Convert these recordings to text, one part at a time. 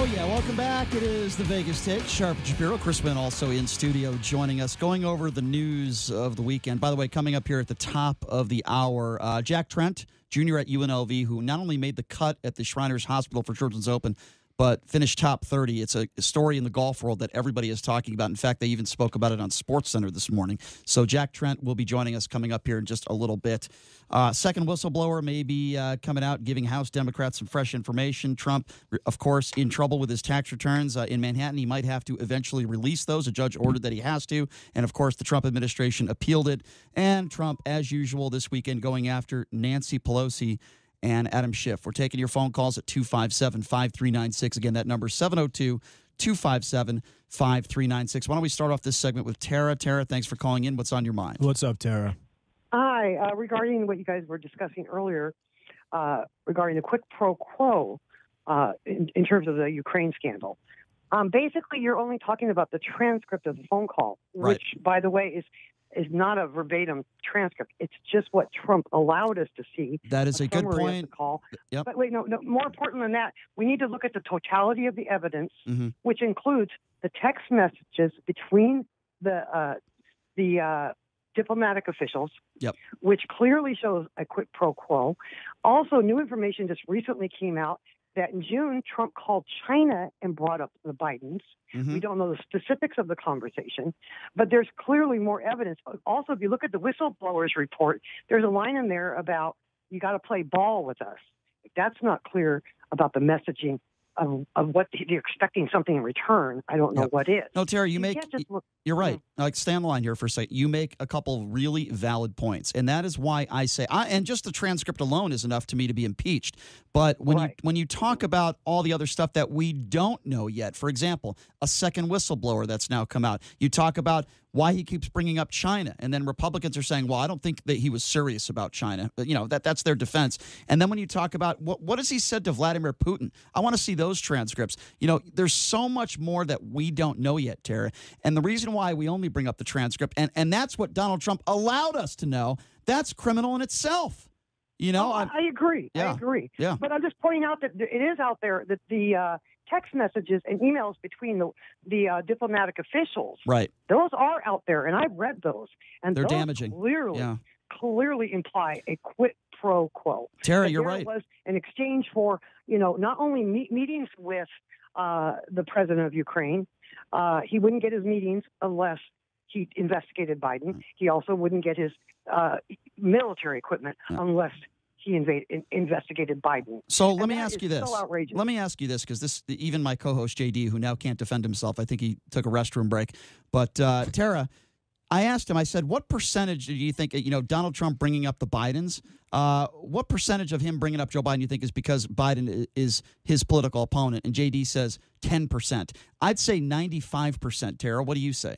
Oh, yeah. Welcome back. It is the Vegas Take. Sharp and Shapiro. Chris Wynn also in studio joining us, going over the news of the weekend. By the way, coming up here at the top of the hour, Jack Trent, Jr. at UNLV, who not only made the cut at the Shriners Hospital for Children's Open, but finished top 30. It's a story in the golf world that everybody is talking about. In fact, they even spoke about it on SportsCenter this morning. So Jack Trent will be joining us coming up here in just a little bit. Second whistleblower may be coming out, giving House Democrats some fresh information. Trump, of course, in trouble with his tax returns in Manhattan. He might have to eventually release those. A judge ordered that he has to. And, of course, the Trump administration appealed it. And Trump, as usual, this weekend going after Nancy Pelosi and Adam Schiff. We're taking your phone calls at 257-5396. Again, that number is 702-257-5396. Why don't we start off this segment with Tara? Tara, thanks for calling in. What's on your mind? What's up, Tara? Hi. Regarding what you guys were discussing earlier, regarding the quid pro quo in terms of the Ukraine scandal, basically you're only talking about the transcript of the phone call, which, by the way, is not a verbatim transcript. It's just what Trump allowed us to see. That is a good point. Of the call. Yep. But wait, no. More important than that, we need to look at the totality of the evidence, which includes the text messages between the diplomatic officials, which clearly shows a quid pro quo. Also, new information just recently came out that in June, Trump called China and brought up the Bidens. We don't know the specifics of the conversation, but there's clearly more evidence. Also, if you look at the whistleblowers report, there's a line in there about you got to play ball with us. If that's not clear about the messaging of what you're expecting something in return, I don't know what is. No, Tara, you're right. Mm-hmm. Stay on the line here for a second. You make a couple really valid points, and that is why I say, and just the transcript alone is enough to me to be impeached. But when you talk about all the other stuff that we don't know yet, for example, a second whistleblower that's now come out, you talk about why he keeps bringing up China, and then Republicans are saying, well, I don't think that he was serious about China. You know, that's their defense. And then when you talk about what has he said to Vladimir Putin, I want to see those transcripts. You know, there's so much more that we don't know yet, Tara. And the reason why we only bring up the transcript, and that's what Donald Trump allowed us to know, that's criminal in itself. You know, I agree. Yeah. I agree. Yeah. But I'm just pointing out that it is out there that the text messages and emails between the diplomatic officials, those are out there, and I've read those, and they're those damaging. Clearly imply a quid pro quo. Tara, you're right. It was an exchange for, not only meetings with the president of Ukraine. He wouldn't get his meetings unless he investigated Biden. He also wouldn't get his military equipment unless he investigated Biden. So let me ask you this. So outrageous. Let me ask you this, because even my co-host JD, who now can't defend himself, I think he took a restroom break. But Tara, I asked him, I said, what percentage do you think, Donald Trump bringing up the Bidens, what percentage of him bringing up Joe Biden you think is because Biden is his political opponent? And JD says 10%. I'd say 95%, Tara. What do you say?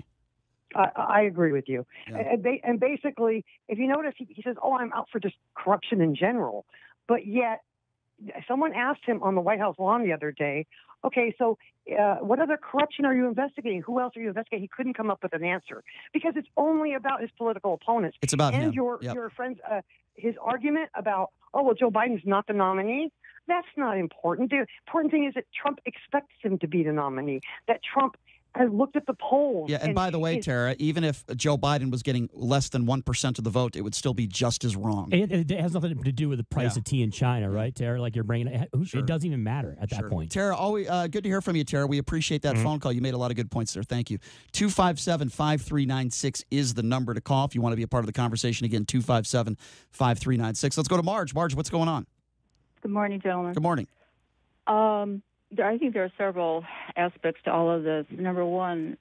I agree with you. Yeah. And basically, if you notice, he says, I'm out for just corruption in general. But yet, someone asked him on the White House lawn the other day, okay, so what other corruption are you investigating? Who else are you investigating? He couldn't come up with an answer because it's only about his political opponents. It's about him. And your friend's, his argument about, Joe Biden's not the nominee. That's not important. The important thing is that Trump expects him to be the nominee, that Trump has looked at the polls. Yeah, and by the way, Tara, even if Joe Biden was getting less than 1% of the vote, it would still be just as wrong. It has nothing to do with the price of tea in China, right, Tara? Like you're bringing it. It doesn't even matter at that point. Tara, always good to hear from you, Tara. We appreciate that phone call. You made a lot of good points there. Thank you. 257-5396 is the number to call if you want to be a part of the conversation. Again, 257-5396. Let's go to Marge. Marge, what's going on? Good morning, gentlemen. Good morning. I think there are several aspects to all of this. Number one,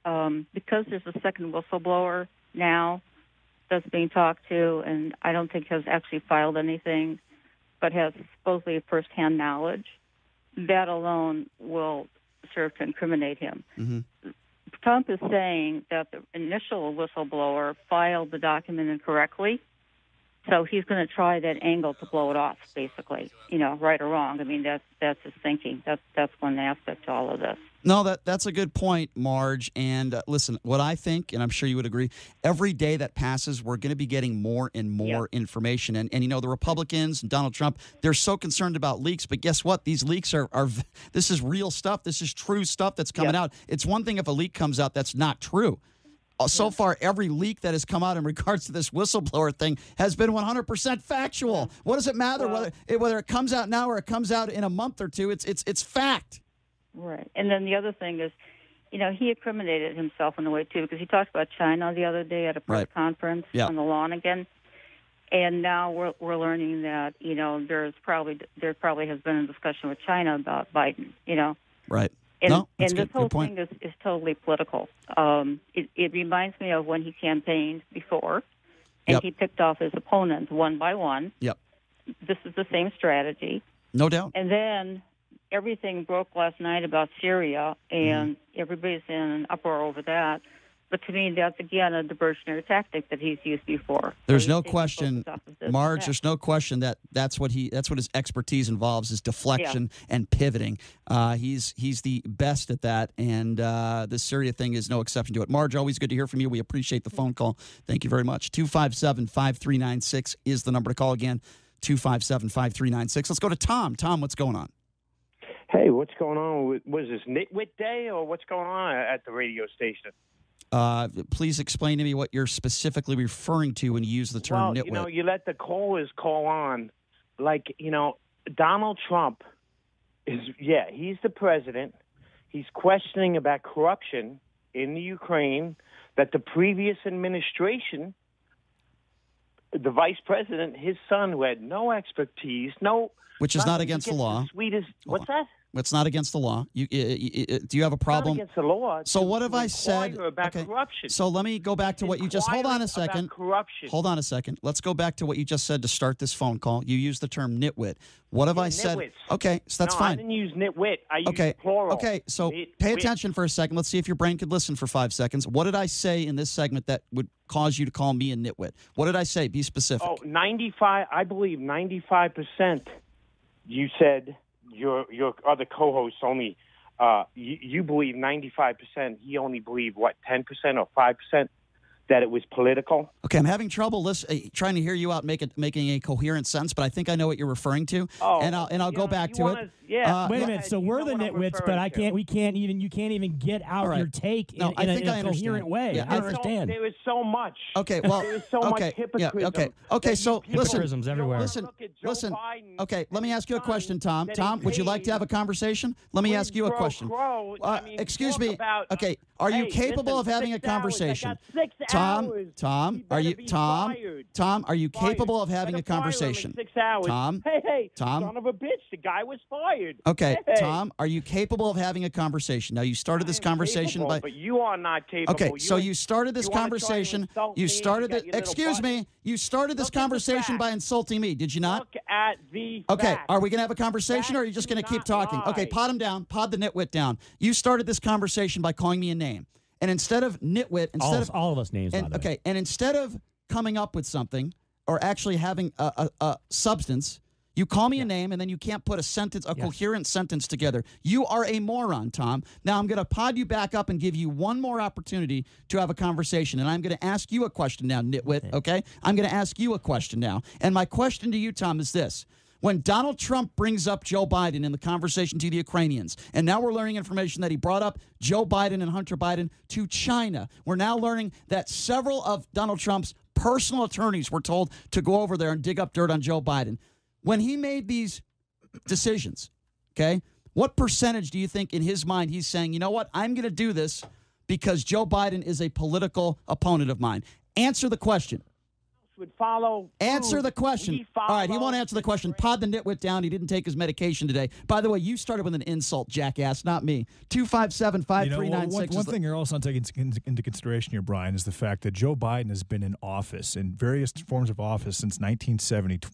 because there's a second whistleblower now that's being talked to, and I don't think has actually filed anything, but has supposedly firsthand knowledge, that alone will serve to incriminate him. Trump is saying that the initial whistleblower filed the document incorrectly, So he's going to try that angle to blow it off, basically, right or wrong. I mean, that's his thinking. That's one aspect to all of this. No, that's a good point, Marge. And listen, what I think, and I'm sure you would agree, every day that passes, we're going to be getting more and more information. And the Republicans and Donald Trump, they're so concerned about leaks. But guess what? These leaks are this is real stuff. This is true stuff that's coming out. It's one thing if a leak comes out that's not true. So far, every leak that has come out in regards to this whistleblower thing has been 100% factual. What does it matter whether it comes out now or it comes out in a month or two? It's fact. Right. And then the other thing is, he incriminated himself in a way, too, because he talked about China the other day at a press conference on the lawn again. And now we're learning that, there probably has been a discussion with China about Biden, Right. And this whole thing is totally political. It reminds me of when he campaigned before, and he picked off his opponents one by one. Yep. This is the same strategy. No doubt. And then everything broke last night about Syria, and everybody's in an uproar over that. But to me, that's, again, a diversionary tactic that he's used before. There's no question, Marge, there's no question that's what his expertise involves is deflection and pivoting. He's the best at that, and the Syria thing is no exception to it. Marge, always good to hear from you. We appreciate the phone call. Thank you very much. 257-5396 is the number to call again, 257-5396. Let's go to Tom. Tom, what's going on? Hey, what's going on? Was this Nitwit Day, or what's going on at the radio station? Please explain to me what you're specifically referring to when you use the term nitwit. Well, you let the callers call on. Like, Donald Trump he's the president. He's questioning about corruption in the Ukraine that the previous administration, the vice president, his son, who had no expertise, which is not against the law. What's that? It's not against the law. Do you have a problem? It's not against the law. So what have I said? About corruption. So let me go back to what you just. Hold on a second. Corruption. Hold on a second. Let's go back to what you just said to start this phone call. You used the term nitwit. What have I said? Nitwits. Okay, so that's fine. I didn't use nitwit. I used plural. Okay, so pay attention for a second. Let's see if your brain could listen for 5 seconds. What did I say in this segment that would cause you to call me a nitwit? What did I say? Be specific. 95. I believe 95%. You said. Your other co-host only, you believe 95%. He only believed, 10% or 5% that it was political? Okay, I'm having trouble trying to hear you out making a coherent sentence, but I think I know what you're referring to, and I'll go back to it. Yeah. Wait a minute. So we're the nitwits, but you can't even get out your take in a coherent way. Yeah, I understand. There was so much. Okay, well, there was so much hypocrisy. Yeah, okay. So hypocrism's everywhere. Listen. Okay, let me ask you a question, Tom. Tom, would you like to have a conversation? Let me ask you a question. Excuse me. Okay, are you capable of having a conversation? Tom, are you capable of having a conversation? 6 hours. Tom, son of a bitch, the guy was fired. Okay, Tom, are you capable of having a conversation? Now, you started this conversation but you are not capable. Okay, so you started this conversation. You started it. Excuse me. You started this conversation by insulting me. Did you not? Look at the Okay, facts. are we going to have a conversation, or are you just going to keep talking? Lie. Okay, pod him down. Pod the nitwit down. You started this conversation by calling me a name. And instead of nitwit, all of us names. And instead of coming up with something or actually having a substance, you call me a name, and then you can't put a coherent sentence together. You are a moron, Tom. Now I'm going to pod you back up and give you one more opportunity to have a conversation, and I'm going to ask you a question now, nitwit. Okay? I'm going to ask you a question now, and my question to you, Tom, is this. When Donald Trump brings up Joe Biden in the conversation to the Ukrainians, and now we're learning information that he brought up Joe Biden and Hunter Biden to China. We're now learning that several of Donald Trump's personal attorneys were told to go over there and dig up dirt on Joe Biden. When he made these decisions, okay, what percentage do you think in his mind he's saying, you know what, I'm going to do this because Joe Biden is a political opponent of mine? Answer the question. Would follow. Answer the question. All right, he won't answer the question. Pod the nitwit down. He didn't take his medication today. By the way, you started with an insult, jackass, not me. 257-5396. One thing you're also not taking into consideration here, Brian, is the fact that Joe Biden has been in office, in various forms of office, since 1972.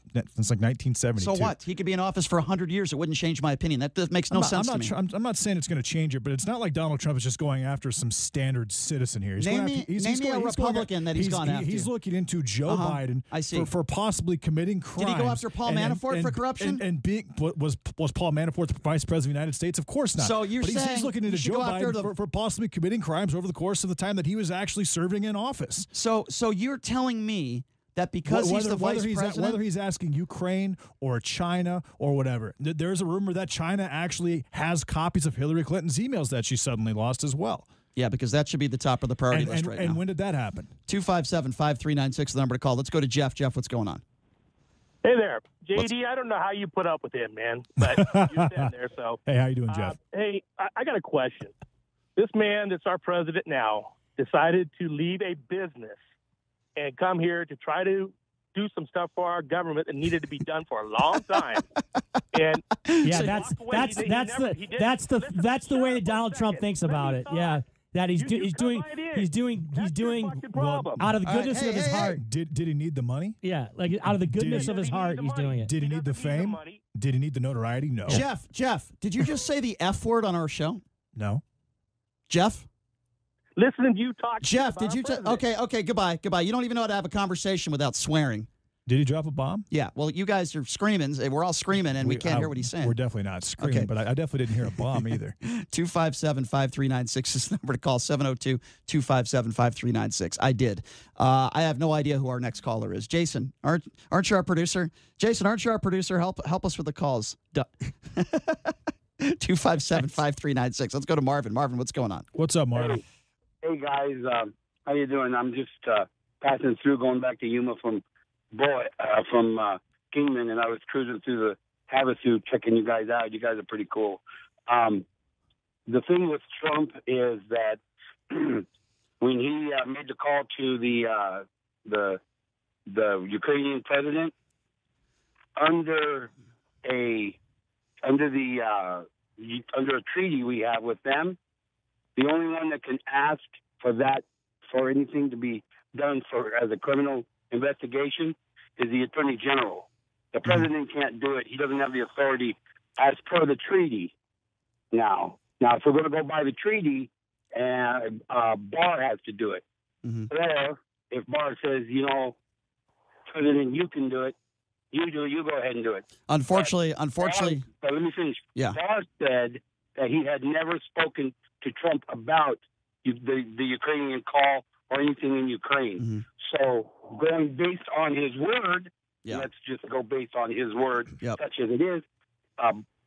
So what? He could be in office for 100 years. It wouldn't change my opinion. That makes no sense to me. I'm not saying it's going to change it, but it's not like Donald Trump is just going after some standard citizen here. Name me a Republican that he's gone after. He's looking into Joe Biden Biden for possibly committing crimes. Did he go after Paul Manafort for corruption? And was Paul Manafort the vice president of the United States? Of course not. So you're saying he's looking into Joe Biden for possibly committing crimes over the course of the time that he was actually serving in office. So you're telling me that because he's the vice president, whether he's asking Ukraine or China or whatever, there's a rumor that China actually has copies of Hillary Clinton's emails that she suddenly lost as well. Yeah, because that should be the top of the priority list right now. And when did that happen? 257-5396, the number to call. Let's go to Jeff. Jeff, what's going on? Hey there, JD. I don't know how you put up with him, man, but you've been there. So hey, how you doing, Jeff? Hey, I got a question. This man that's our president now decided to leave a business and come here to try to do some stuff for our government that needed to be done for a long time. And yeah, that's the way that Donald Trump thinks about it. Yeah, that he's doing out of the goodness of his heart. Did he need the money? Yeah, like out of the goodness of his heart, he's doing it. Did he need the fame? Did he need the notoriety? No. Jeff, did you just say the F word on our show? No. Jeff? Listening to you talk. Jeff, did you okay, goodbye. You don't even know how to have a conversation without swearing. Did he drop a bomb? Yeah, well, you guys are screaming. We're all screaming, and we can't hear what he's saying. We're definitely not screaming, but I definitely didn't hear a bomb either. 257-5396 is the number to call, 702-257-5396. I did. I have no idea who our next caller is. Jason, aren't you our producer? Jason, aren't you our producer? Help us with the calls. 257-5396. Let's go to Marvin. Marvin, what's going on? What's up, Marvin? Hey guys, how you doing? I'm just passing through, going back to Yuma from Kingman, and I was cruising through the Havasu, checking you guys out. You guys are pretty cool. The thing with Trump is that when he made the call to the Ukrainian president under a treaty we have with them, the only one that can ask for anything to be done as a criminal investigation is the Attorney General. The president can't do it. He doesn't have the authority as per the treaty. Now, if we're going to go by the treaty, Barr has to do it. Mm-hmm. Or if Barr says, President, you can do it, you do it, you go ahead and do it. Unfortunately. But let me finish. Yeah. Barr said that he had never spoken to Trump about the Ukrainian call or anything in Ukraine. Mm-hmm. So going based on his word, yeah. Let's just go based on his word, yep. such as it is,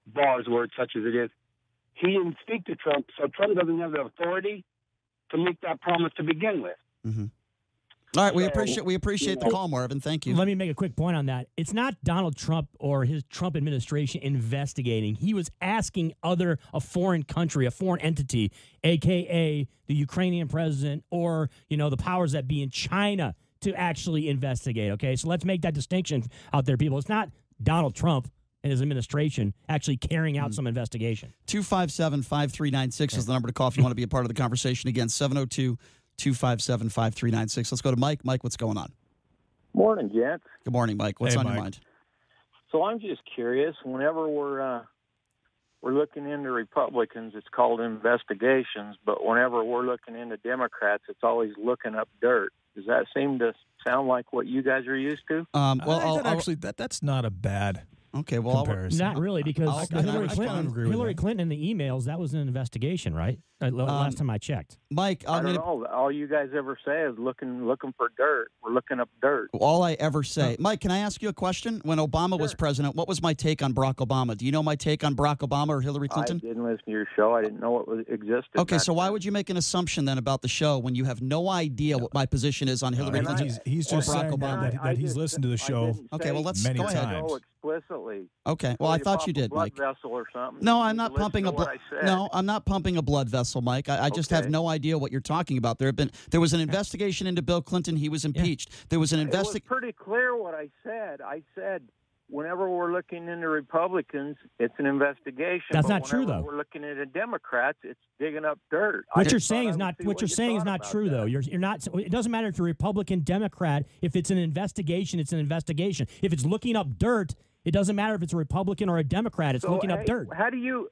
Barr's word, such as it is. He didn't speak to Trump, so Trump doesn't have the authority to make that promise to begin with. Mm-hmm. All right, we appreciate the call, Marvin. Thank you. Let me make a quick point on that. It's not Donald Trump or his Trump administration investigating. He was asking a foreign country, a foreign entity, a.k.a. the Ukrainian president or, the powers that be in China to actually investigate, okay? So let's make that distinction out there, people. It's not Donald Trump and his administration actually carrying out some investigation. 257-5396 is the number to call if you want to be a part of the conversation. Again, 702-257-5396. Let's go to Mike. Mike, what's going on? Morning, gents. Good morning, Mike. What's on Mike. your mind? So I'm just curious. Whenever we're looking into Republicans, it's called investigations. But whenever we're looking into Democrats, it's always looking up dirt. Does that seem to sound like what you guys are used to? That's not a bad. Okay, well, not really, because Hillary Clinton Clinton in the emails, that was an investigation, right? Last time I checked. Mike, I don't know. All you guys ever say is looking for dirt. We're looking up dirt. All I ever say. Mike, can I ask you a question? When Obama was president, what was my take on Barack Obama? Do you know my take on Barack Obama or Hillary Clinton? I didn't listen to your show. I didn't know it existed. Okay, so why would you make an assumption then about the show when you have no idea what my position is on Hillary Clinton? He's just Barack saying Obama. that he's listened to the show. Okay, well, let's many go ahead. times. Explicitly. Okay, well, I thought you did, Mike. Blood vessel or something. No, I'm not pumping a blood. No, I'm not pumping a blood vessel, Mike. I just have no idea what you're talking about. There was an investigation into Bill Clinton. He was impeached. There was an investigation. It was pretty clear what I said. I said whenever we're looking into Republicans, it's an investigation. That's not true, though. We're looking into Democrats, it's digging up dirt. What you're saying is not true, though. You're not. It doesn't matter if you're Republican, Democrat. If it's an investigation, it's an investigation. If it's looking up dirt, it doesn't matter if it's a Republican or a Democrat. It's looking up dirt. How do you,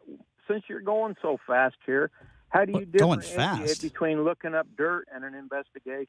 since you're going so fast here, how do you differentiate between looking up dirt and an investigation?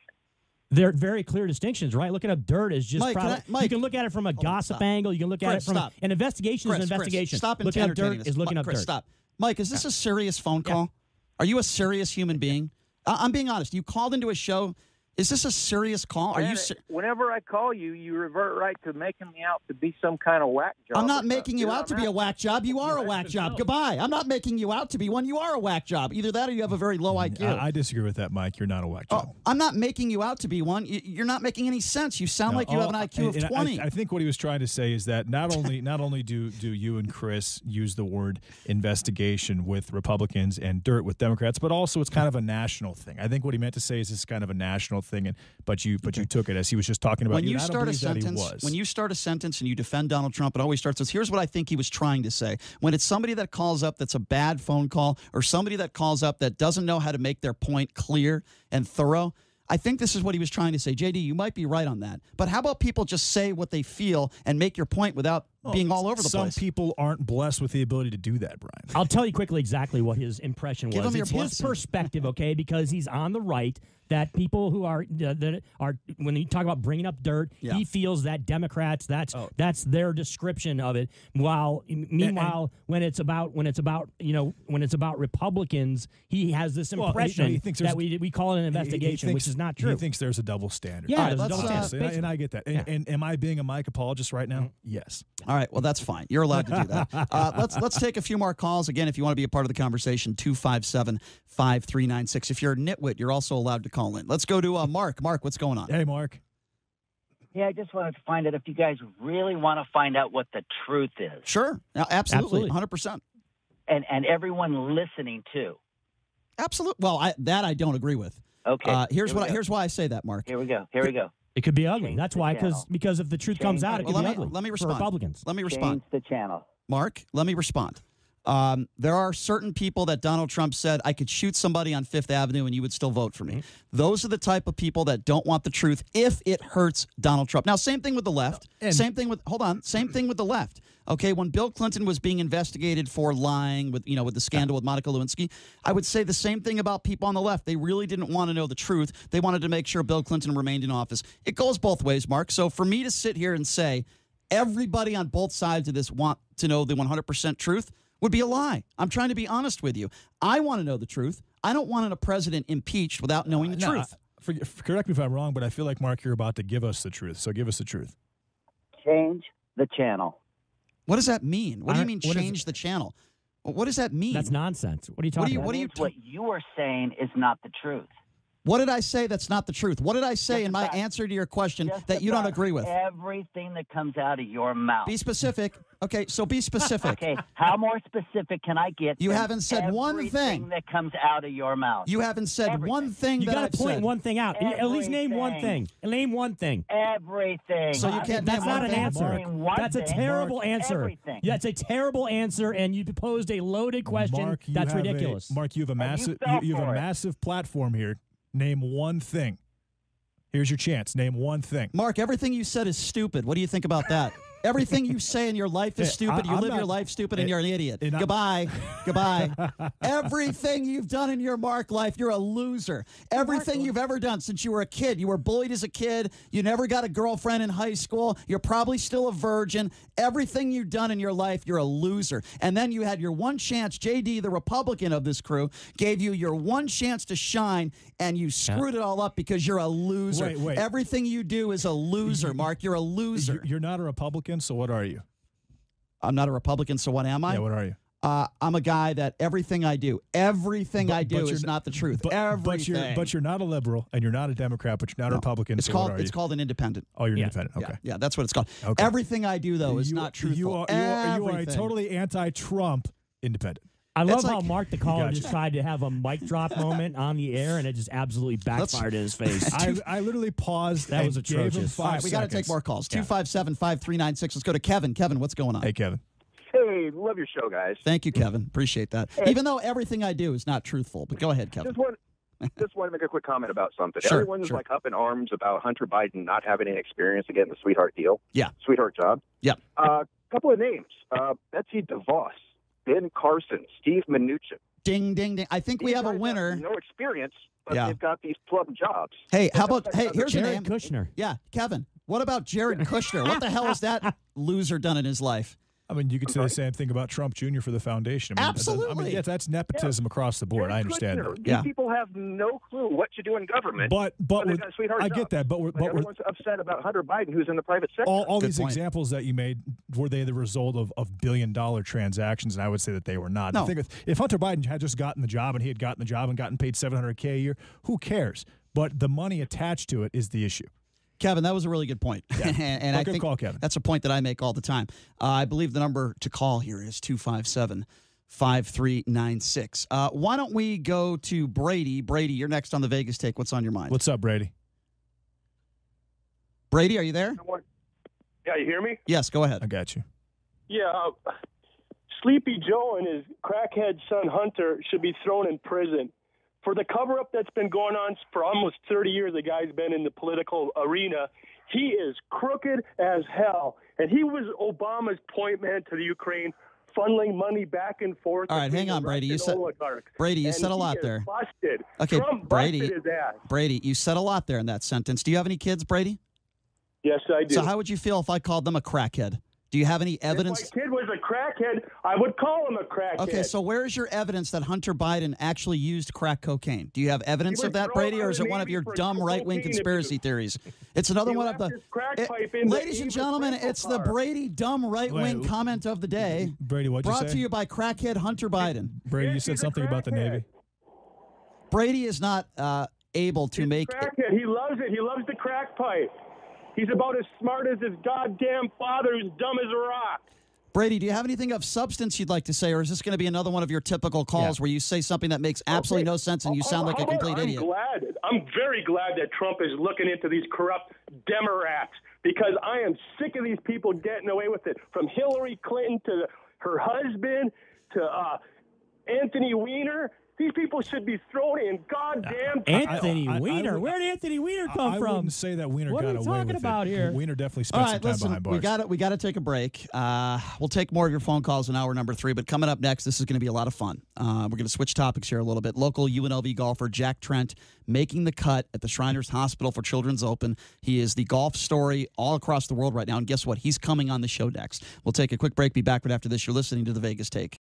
They're very clear distinctions, right? Looking up dirt is just Mike, you can look at it from a gossip angle. You can look at it from an investigation is an investigation. Stop looking up dirt this. is looking up Chris, dirt. Stop. Mike, is this a serious phone call? Are you a serious human being? I'm being honest. You called into a show. Is this a serious call? Are you? Whenever I call you, you revert right to making me out to be some kind of whack job. I'm not making you out to be a whack job. You are a whack job. Goodbye. I'm not making you out to be one. You are a whack job. Either that or you have a very low IQ. I disagree with that, Mike. You're not a whack job. I'm not making you out to be one. You're not making any sense. You sound like you have an IQ of 20. I think what he was trying to say is that not only do you and Chris use the word investigation with Republicans and dirt with Democrats, but also it's kind of a national thing. I think what he meant to say is it's kind of a national thing, but you took it as he was just talking about when you. You start a sentence, when you start a sentence and you defend Donald Trump, it always starts with, here's what I think he was trying to say. When it's somebody that calls up that's a bad phone call, or somebody that calls up that doesn't know how to make their point clear and thorough, I think this is what he was trying to say. JD, you might be right on that. But how about people just say what they feel and make your point without being all over the place? Some people aren't blessed with the ability to do that, Brian. I'll tell you quickly exactly what his impression was. Give him your it's his blessing. perspective, okay, because he's on the right. That people who are when you talk about bringing up dirt, he feels that Democrats that's their description of it. Meanwhile, when it's about Republicans, he has this impression he thinks that we call it an investigation, which is not true. He thinks there's a double standard. Yeah, there's a double standard. And I get that. And am I being a Mike apologist right now? Yes. All right, well, that's fine. You're allowed to do that. Let's take a few more calls. Again, if you want to be a part of the conversation, 257-5396. If you're a nitwit, you're also allowed to call in. Let's go to Mark. Mark, what's going on? Hey, Mark. Yeah, I just wanted to find out if you guys really want to find out what the truth is. Sure. Absolutely. 100%. And everyone listening, too. Absolutely. Well, I don't agree with. Okay. Here's why I say that, Mark. Here we go. It could be ugly. That's why, because if the truth comes out, it could be ugly. Let me respond. For Republicans. Let me respond. Change the channel. Mark, let me respond. There are certain people that Donald Trump said, I could shoot somebody on Fifth Avenue and you would still vote for me. Those are the type of people that don't want the truth if it hurts Donald Trump. Now, same thing with the left. Same thing with the left. Okay, when Bill Clinton was being investigated for lying with the scandal with Monica Lewinsky, I would say the same thing about people on the left. They really didn't want to know the truth. They wanted to make sure Bill Clinton remained in office. It goes both ways, Mark. So for me to sit here and say everybody on both sides of this want to know the 100% truth would be a lie. I'm trying to be honest with you. I want to know the truth. I don't want a president impeached without knowing the truth. Correct me if I'm wrong, but I feel like, Mark, you're about to give us the truth. So give us the truth. Change the channel. What does that mean? What do you mean change the channel? What does that mean? That's nonsense. What are you talking about? What you are saying is not the truth. What did I say that's not the truth? What did I say in my answer to your question that you don't agree with? Everything that comes out of your mouth. Be specific. Okay, so be specific. Okay, how more specific can I get? You haven't said one thing. Everything that comes out of your mouth. You haven't said one thing that I've said. You got to point one thing out. At least name one thing. Name one thing. Everything. So you can't. That's not an answer. That's a terrible answer. Everything. That's a terrible answer, and you posed a loaded question. Mark, that's ridiculous. Mark, you have a massive platform here. Name one thing. Here's your chance. Name one thing. Mark, everything you said is stupid. What do you think about that? Everything you say in your life is stupid. You live your life stupid, and you're an idiot. Goodbye. Goodbye. Everything you've done in your Mark life, you're a loser. Everything you've ever done since you were a kid. You were bullied as a kid. You never got a girlfriend in high school. You're probably still a virgin. Everything you've done in your life, you're a loser. And then you had your one chance. JD, the Republican of this crew, gave you your one chance to shine, and you screwed it all up because you're a loser. Wait. Everything you do is a loser, Mark. You're a loser. You're not a Republican, so what are you? I'm not a Republican, so what am I? Yeah, what are you? I'm a guy that everything I do is not the truth. Everything. But you're not a liberal, and you're not a Democrat, but you're not a Republican. It's called an independent. Oh, you're independent. Okay. Yeah, that's what it's called. Okay. Everything I do, though, is not truthful. You are a totally anti-Trump independent. I love how Mark the caller just tried to have a mic drop moment on the air, and it just absolutely backfired in his face. I literally paused. That was atrocious. Gave him 5 All right, we got to take more calls. 257-5396. Let's go to Kevin. Kevin, what's going on? Hey, Kevin. Hey, love your show, guys. Thank you, Kevin. Appreciate that. Hey. Even though everything I do is not truthful. But go ahead, Kevin. Just want to make a quick comment about something. Sure, Everyone's like up in arms about Hunter Biden not having any experience to get the sweetheart deal. Yeah. Sweetheart job. Yeah. Couple of names. Betsy DeVos, Ben Carson, Steve Mnuchin. Ding, ding, ding. I think we have a winner. No experience, but Yeah. they've got these plum jobs. Hey, how about here's a name. Jared Kushner. Yeah, Kevin. What about Jared Kushner? What the hell has that loser done in his life? I mean, you could say the same thing about Trump Jr. for the foundation. I mean, Absolutely. Yeah, that's nepotism across the board. Jared I understand Kushner, that. These people have no clue what to do in government. But they've got sweetheart I jobs. get that. But everyone's upset about Hunter Biden, who's in the private sector. all Good these point. examples that you made, were they the result of billion-dollar transactions? And I would say that they were not. No. The thing is, if Hunter Biden had just gotten the job and he had gotten the job and gotten paid $700K a year, who cares? But the money attached to it is the issue. Kevin, that was a really good point. Yeah. and I Good think call, Kevin. that's a point that I make all the time. I believe the number to call here is 257-5396. Why don't we go to Brady? Brady, you're next on the Vegas Take. What's on your mind? What's up, Brady? Brady, are you there? Yeah, you hear me? Yes, go ahead. I got you. Yeah. Sleepy Joe and his crackhead son Hunter should be thrown in prison for the cover-up that's been going on for almost 30 years. The guy's been in the political arena. He is crooked as hell. And he was Obama's point man to the Ukraine, funneling money back and forth. All right, hang on, Brady. You said a lot there. Busted. Okay, Trump Brady. busted his ass. Brady, you said a lot there in that sentence. Do you have any kids, Brady? Yes, I do. So how would you feel if I called them a crackhead? Do you have any evidence? If my kid was a crackhead, I would call him a crackhead. Okay, so where is your evidence that Hunter Biden actually used crack cocaine? Do you have evidence of that, Brady, or is it one of your dumb right-wing conspiracy theories? It's another one of the... Ladies and gentlemen, it's the Brady dumb right-wing comment of the day. Brady, what'd you say? Brought to you by crackhead Hunter Biden. Brady, you said something about the Navy. Brady is not able to make... Crackhead. He loves it. He loves the crack pipe. He's about as smart as his goddamn father, who's dumb as a rock. Brady, do you have anything of substance you'd like to say, or is this going to be another one of your typical calls where you say something that makes absolutely no sense and you sound like a complete idiot? I'm very glad that Trump is looking into these corrupt Democrats, because I am sick of these people getting away with it. From Hillary Clinton to her husband to Anthony Weiner. These people should be thrown in goddamn... Anthony Weiner? Where did Anthony Weiner come from? I wouldn't say that Weiner got away with it. What are we talking about here? Weiner definitely spent some time behind bars. We got to take a break. We'll take more of your phone calls in hour number 3, but coming up next, this is going to be a lot of fun. We're going to switch topics here a little bit. Local UNLV golfer Jack Trent making the cut at the Shriners Hospital for Children's Open. He is the golf story all across the world right now, and guess what? He's coming on the show next. We'll take a quick break, be back right after this. You're listening to The Vegas Take.